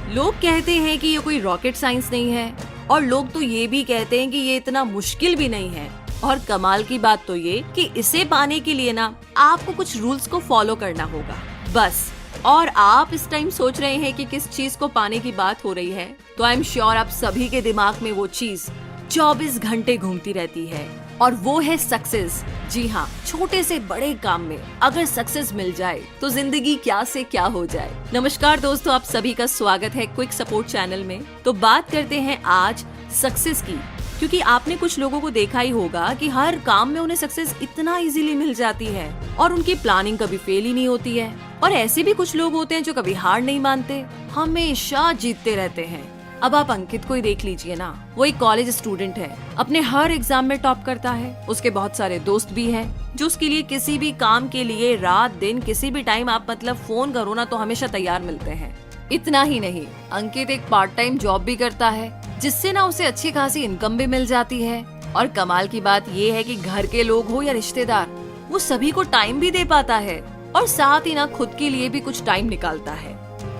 लोग कहते हैं कि ये कोई रॉकेट साइंस नहीं है और लोग तो ये भी कहते हैं कि ये इतना मुश्किल भी नहीं है। और कमाल की बात तो ये कि इसे पाने के लिए ना आपको कुछ रूल्स को फॉलो करना होगा बस। और आप इस टाइम सोच रहे हैं कि किस चीज को पाने की बात हो रही है, तो आई एम श्योर आप सभी के दिमाग में वो चीज 24 घंटे घूमती रहती है और वो है सक्सेस। जी हाँ, छोटे से बड़े काम में अगर सक्सेस मिल जाए तो जिंदगी क्या से क्या हो जाए। नमस्कार दोस्तों, आप सभी का स्वागत है क्विक सपोर्ट चैनल में। तो बात करते हैं आज सक्सेस की, क्योंकि आपने कुछ लोगों को देखा ही होगा कि हर काम में उन्हें सक्सेस इतना इजीली मिल जाती है और उनकी प्लानिंग कभी फेल ही नहीं होती है। और ऐसे भी कुछ लोग होते हैं जो कभी हार नहीं मानते, हमेशा जीतते रहते हैं। अब आप अंकित को ही देख लीजिए ना, वो एक कॉलेज स्टूडेंट है, अपने हर एग्जाम में टॉप करता है। उसके बहुत सारे दोस्त भी हैं जो उसके लिए किसी भी काम के लिए रात दिन किसी भी टाइम आप फोन करो ना तो हमेशा तैयार मिलते हैं। इतना ही नहीं, अंकित एक पार्ट टाइम जॉब भी करता है जिससे ना उसे अच्छी खासी इनकम भी मिल जाती है। और कमाल की बात ये है कि घर के लोग हो या रिश्तेदार, वो सभी को टाइम भी दे पाता है और साथ ही ना खुद के लिए भी कुछ टाइम निकालता है।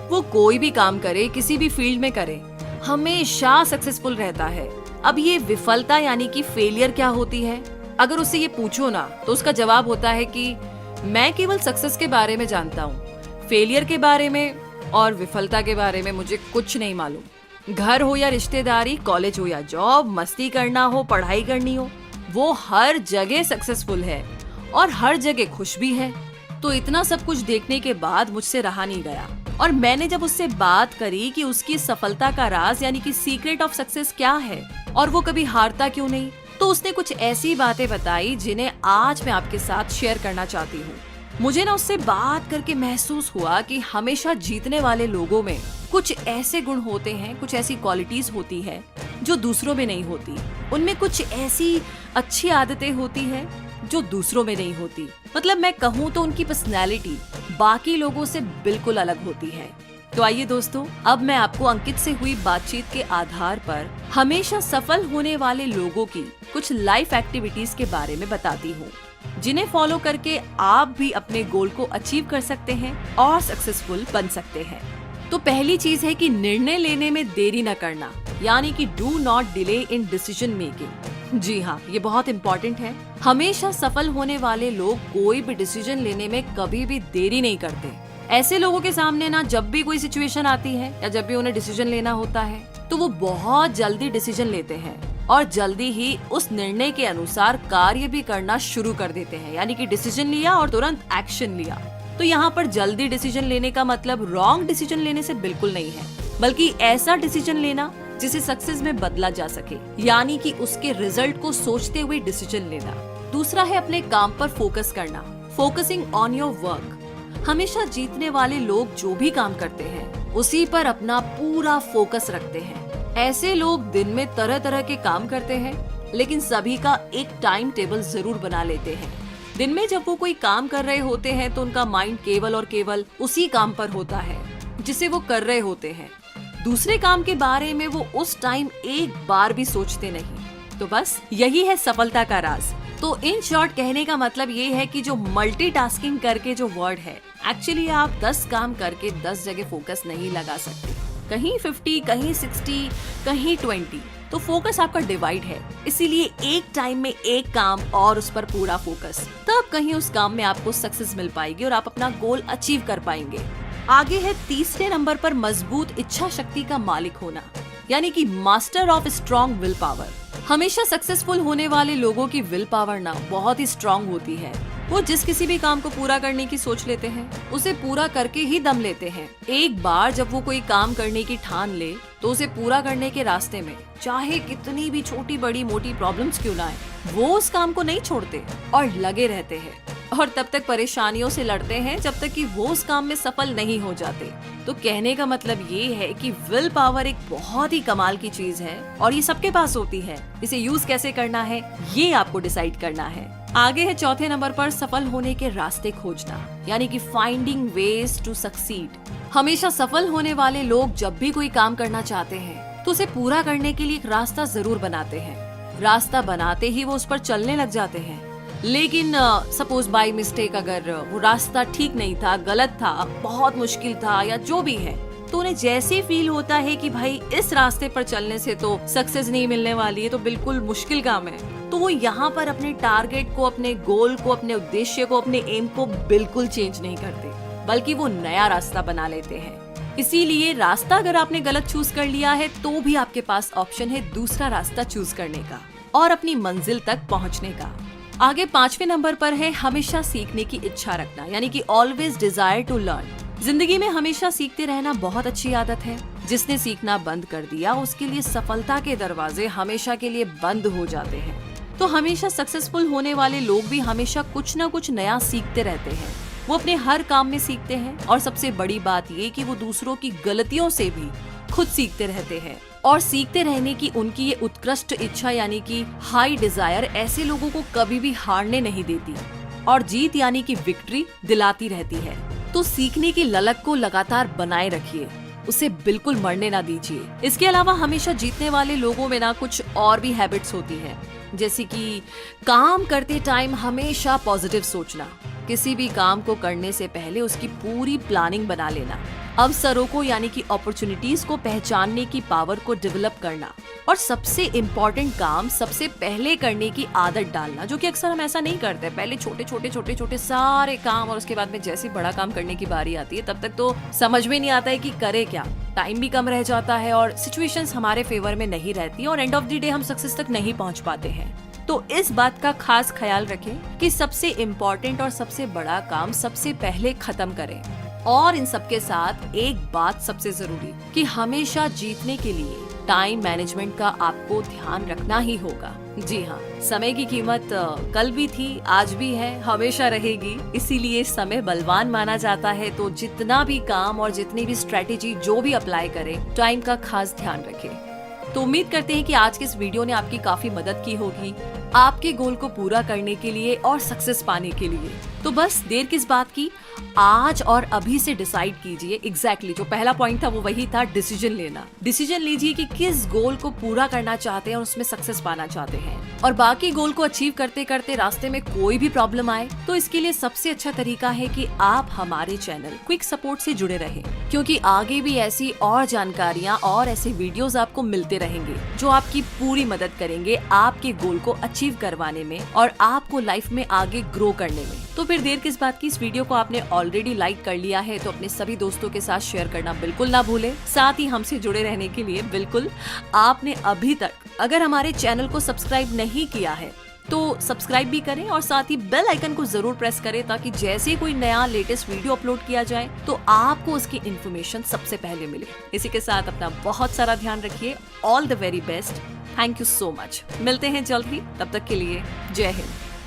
वो कोई भी काम करे, किसी भी फील्ड में करे, हमेशा सक्सेसफुल रहता है। अब ये विफलता यानी कि फेलियर क्या होती है, अगर उससे ये पूछो ना तो उसका जवाब होता है कि मैं केवल सक्सेस के बारे में जानता हूँ, फेलियर के बारे में और विफलता के बारे में मुझे कुछ नहीं मालूम। घर हो या रिश्तेदारी, कॉलेज हो या जॉब, मस्ती करना हो, पढ़ाई करनी हो, वो हर जगह सक्सेसफुल है और हर जगह खुश भी है। तो इतना सब कुछ देखने के बाद मुझसे रहा नहीं गया और मैंने जब उससे बात करी कि उसकी सफलता का राज यानी कि सीक्रेट ऑफ सक्सेस क्या है और वो कभी हारता क्यों नहीं, तो उसने कुछ ऐसी बातें बताई जिन्हें आज मैं आपके साथ शेयर करना चाहती हूँ। मुझे ना उससे बात करके महसूस हुआ कि हमेशा जीतने वाले लोगों में कुछ ऐसे गुण होते हैं, कुछ ऐसी क्वालिटीज होती है जो दूसरों में नहीं होती। उनमें कुछ ऐसी अच्छी आदतें होती है जो दूसरों में नहीं होती। मतलब मैं कहूँ तो उनकी पर्सनैलिटी बाकी लोगों से बिल्कुल अलग होती है। तो आइए दोस्तों, अब मैं आपको अंकित से हुई बातचीत के आधार पर हमेशा सफल होने वाले लोगों की कुछ लाइफ एक्टिविटीज के बारे में बताती हूँ, जिन्हें फॉलो करके आप भी अपने गोल को अचीव कर सकते हैं और सक्सेसफुल बन सकते हैं। तो पहली चीज है कि निर्णय लेने में देरी न करना, यानी कि do not delay in decision making. जी हाँ, ये बहुत इम्पोर्टेंट है। हमेशा सफल होने वाले लोग कोई भी डिसीजन लेने में कभी भी देरी नहीं करते। ऐसे लोगों के सामने ना जब भी कोई सिचुएशन आती है या जब भी उन्हें डिसीजन लेना होता है तो वो बहुत जल्दी डिसीजन लेते हैं और जल्दी ही उस निर्णय के अनुसार कार्य भी करना शुरू कर देते हैं। यानी कि डिसीजन लिया और तुरंत एक्शन लिया। तो यहाँ पर जल्दी डिसीजन लेने का मतलब रॉन्ग डिसीजन लेने से बिल्कुल नहीं है, बल्कि ऐसा डिसीजन लेना जिसे सक्सेस में बदला जा सके, यानी कि उसके रिजल्ट को सोचते हुए डिसीजन लेना। दूसरा है अपने काम पर फोकस करना, फोकसिंग ऑन योर वर्क। हमेशा जीतने वाले लोग जो भी काम करते हैं उसी पर अपना पूरा फोकस रखते हैं। ऐसे लोग दिन में तरह तरह के काम करते हैं, लेकिन सभी का एक टाइम टेबल जरूर बना लेते हैं। दिन में जब वो कोई काम कर रहे होते हैं तो उनका माइंड केवल और केवल उसी काम पर होता है जिसे वो कर रहे होते हैं। दूसरे काम के बारे में वो उस टाइम एक बार भी सोचते नहीं। तो बस यही है सफलता का राज। तो इन शॉर्ट कहने का मतलब ये है कि जो मल्टीटास्किंग करके जो वर्ड है, एक्चुअली आप 10 काम करके 10 जगह फोकस नहीं लगा सकते। कहीं 50, कहीं 60, कहीं 20। तो फोकस आपका डिवाइड है, इसीलिए एक टाइम में एक काम और उस पर पूरा फोकस, तब कहीं उस काम में आपको सक्सेस मिल पाएगी और आप अपना गोल अचीव कर पाएंगे। आगे है तीसरे नंबर पर मजबूत इच्छा शक्ति का मालिक होना, यानी कि master of strong will power. हमेशा सक्सेसफुल होने वाले लोगों की विल पावर ना बहुत ही स्ट्रॉन्ग होती है। वो जिस किसी भी काम को पूरा करने की सोच लेते हैं, उसे पूरा करके ही दम लेते हैं। एक बार जब वो कोई काम करने की ठान ले तो उसे पूरा करने के रास्ते में चाहे कितनी भी छोटी बड़ी मोटी प्रॉब्लम्स क्यों ना आए, वो उस काम को नहीं छोड़ते और लगे रहते हैं और तब तक परेशानियों से लड़ते हैं जब तक कि वो उस काम में सफल नहीं हो जाते। तो कहने का मतलब ये है कि विल पावर एक बहुत ही कमाल की चीज है और ये सबके पास होती है। इसे यूज कैसे करना है ये आपको डिसाइड करना है। आगे है चौथे नंबर पर सफल होने के रास्ते खोजना, यानी कि फाइंडिंग वेज टू सक्सीड। हमेशा सफल होने वाले लोग जब भी कोई काम करना चाहते हैं तो उसे पूरा करने के लिए एक रास्ता जरूर बनाते हैं। रास्ता बनाते ही वो उस पर चलने लग जाते हैं। लेकिन सपोज बाय मिस्टेक अगर वो रास्ता ठीक नहीं था, गलत था, बहुत मुश्किल था या जो भी है, तो उन्हें जैसे फील होता है कि भाई इस रास्ते पर चलने से तो सक्सेस नहीं मिलने वाली है, तो बिल्कुल मुश्किल काम है, तो वो यहाँ पर अपने टारगेट को, अपने गोल को, अपने उद्देश्य को, अपने एम को बिल्कुल चेंज नहीं करते, बल्कि वो नया रास्ता बना लेते हैं। इसीलिए रास्ता अगर आपने गलत चूज कर लिया है तो भी आपके पास ऑप्शन है दूसरा रास्ता चूज करने का और अपनी मंजिल तक पहुंचने का। आगे 5वें नंबर पर है हमेशा सीखने की इच्छा रखना, यानी कि ऑलवेज डिजायर टू लर्न। जिंदगी में हमेशा सीखते रहना बहुत अच्छी आदत है। जिसने सीखना बंद कर दिया उसके लिए सफलता के दरवाजे हमेशा के लिए बंद हो जाते हैं। तो हमेशा सक्सेसफुल होने वाले लोग भी हमेशा कुछ न कुछ नया सीखते रहते हैं। वो अपने हर काम में सीखते हैं और सबसे बड़ी बात ये कि वो दूसरों की गलतियों से भी खुद सीखते रहते हैं। और सीखते रहने की उनकी ये उत्कृष्ट इच्छा यानी कि हाई डिजायर ऐसे लोगों को कभी भी हारने नहीं देती और जीत यानी कि विक्ट्री दिलाती रहती है। तो सीखने की ललक को लगातार बनाए रखिए, उसे बिल्कुल मरने ना दीजिए। इसके अलावा हमेशा जीतने वाले लोगों में ना कुछ और भी हैबिट्स होती हैं, जैसे कि काम करते टाइम हमेशा पॉजिटिव सोचना, किसी भी काम को करने से पहले उसकी पूरी प्लानिंग बना लेना, अवसरों को यानी कि अपॉर्चुनिटीज को पहचानने की पावर को डेवलप करना और सबसे इम्पोर्टेंट काम सबसे पहले करने की आदत डालना, जो कि अक्सर हम ऐसा नहीं करते। पहले छोटे छोटे सारे काम और उसके बाद में जैसे बड़ा काम करने की बारी आती है तब तक तो समझ में नहीं आता है कि करे क्या, टाइम भी कम रह जाता है और सिचुएशंस हमारे फेवर में नहीं रहती और एंड ऑफ द डे हम सक्सेस तक नहीं पहुंच पाते हैं। तो इस बात का खास ख्याल रखें कि सबसे इम्पोर्टेंट और सबसे बड़ा काम सबसे पहले खत्म करें। और इन सबके साथ एक बात सबसे जरूरी कि हमेशा जीतने के लिए टाइम मैनेजमेंट का आपको ध्यान रखना ही होगा। जी हाँ, समय की कीमत कल भी थी, आज भी है, हमेशा रहेगी। इसीलिए समय बलवान माना जाता है। तो जितना भी काम और जितनी भी स्ट्रेटेजी जो भी अप्लाई करें, टाइम का खास ध्यान रखें। तो उम्मीद करते हैं कि आज के इस वीडियो ने आपकी काफी मदद की होगी आपके गोल को पूरा करने के लिए और सक्सेस पाने के लिए। तो बस देर किस बात की, आज और अभी से डिसाइड कीजिए। एग्जैक्टली जो पहला पॉइंट था वो वही था, डिसीजन लेना। डिसीजन लीजिए कि किस गोल को पूरा करना चाहते हैं और उसमें सक्सेस पाना चाहते हैं। और बाकी गोल को अचीव करते करते रास्ते में कोई भी प्रॉब्लम आए तो इसके लिए सबसे अच्छा तरीका है कि आप हमारे चैनल क्विक सपोर्ट से जुड़े रहें, क्योंकि आगे भी ऐसी और जानकारियाँ और ऐसे वीडियोस आपको मिलते रहेंगे जो आपकी पूरी मदद करेंगे आपके गोल को अचीव करवाने में और आपको लाइफ में आगे ग्रो करने में। तो फिर देर किस बात की, इस वीडियो को आपने ऑलरेडी लाइक कर लिया है तो अपने सभी दोस्तों के साथ शेयर करना बिल्कुल ना भूलें। साथ ही हमसे जुड़े रहने के लिए बिल्कुल आपने अभी तक अगर हमारे चैनल को सब्सक्राइब नहीं किया है तो सब्सक्राइब भी करें और साथ ही बेल आइकन को जरूर प्रेस करें ताकि जैसे कोई नया लेटेस्ट वीडियो अपलोड किया जाए तो आपको उसकी इन्फॉर्मेशन सबसे पहले मिले। इसी के साथ अपना बहुत सारा ध्यान रखिए। All the very best. Thank you so much. मिलते हैं जल्द ही, तब तक के लिए जय हिंद।